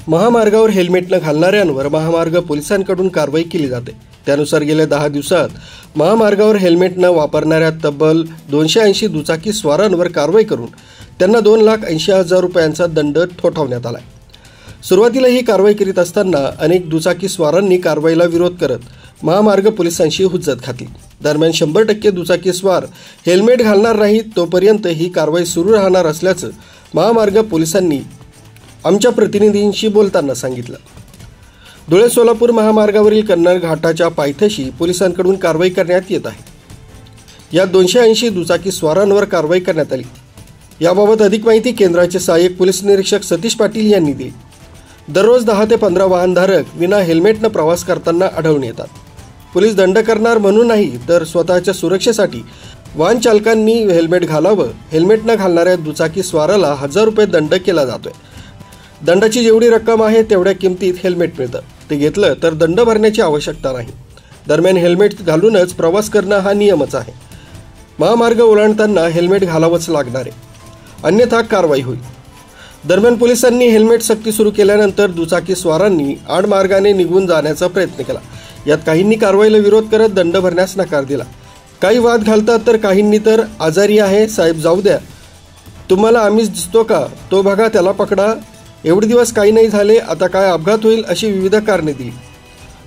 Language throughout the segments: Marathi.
महामार्गावर हेल्मेट न घालणाऱ्यांवर महामार्ग पोलिसांकडून कारवाई केली जाते। त्यानुसार गेल्या 10 दिवसात महामार्गावर हेल्मेट न वापरणाऱ्या तब्बल 280 दुचाकी स्वारांवर कारवाई करून त्यांना 2,80,000 रुपयांचा दंड ठोठावण्यात आला। सुरुवातीला ही कारवाई करीत असताना अनेक दुचाकी स्वारांनी कारवाईला विरोध करत महामार्ग पोलिसांशी हुज्जत घातली। दरम्यान 100% दुचाकी स्वार हेल्मेट घालणार नाहीत तोपर्यंत ही कारवाई सुरू राहणार असल्याचं महामार्ग पोलिसांनी आमच्या प्रतिनिधींशी बोलताना सांगितलं। धुळे सोलापूर महामार्गावरील कन्नड घाटाच्या पायथ्याशी पोलिसांकडून कारवाई करण्यात येत आहे। यात 280 दुचाकी स्वारांवर कारवाई करण्यात आली। याबाबत अधिक माहिती केंद्राचे सहाय्यक पोलीस निरीक्षक सतीश पाटील यांनी दिली। दररोज 10 ते 15 वाहनधारक विना हेल्मेटनं प्रवास करताना आढळून येतात। पोलीस दंड करणार म्हणून नाही तर स्वतःच्या सुरक्षेसाठी वाहन चालकांनी हेल्मेट घालावं। हेल्मेट न घालणाऱ्या दुचाकी स्वाराला 1000 रुपये दंड केला जातोय। दंडाची जेवढी रक्कम आहे तेवढ्या किमतीत हेल्मेट मिळतं, ते घेतलं तर दंड भरण्याची आवश्यकता नाही। दरम्यान हेल्मेट घालूनच प्रवास करणं हा नियमच आहे। महामार्ग ओलांडताना हेल्मेट घालावंच लागणार आहे, अन्यथा कारवाई होईल। दरम्यान पोलिसांनी हेल्मेट सक्ती सुरू केल्यानंतर दुचाकी स्वारांनी आडमार्गाने निघून जाण्याचा प्रयत्न केला। यात काहींनी कारवाईला विरोध करत दंड भरण्यास नकार दिला। काही वाद घालतात तर काहींनी तर आजारी आहे साहेब जाऊ द्या, तुम्हाला आम्हीच दिसतो का, तो बघा त्याला पकडा, एवढे दिवस काही नाही झाले आता काय अपघात होईल अशी विविध कारणे दिली।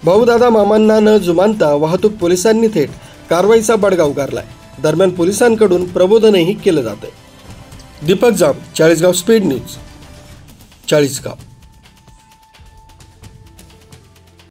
भाऊदादा मामांना न जुमानता वाहतूक पोलिसांनी थेट कारवाईचा बडगा उगारलाय। दरम्यान पोलिसांकडून प्रबोधनही केलं जातंय। दीपक जाम, चाळीसगाव स्पीड न्यूज, चाळीसगाव।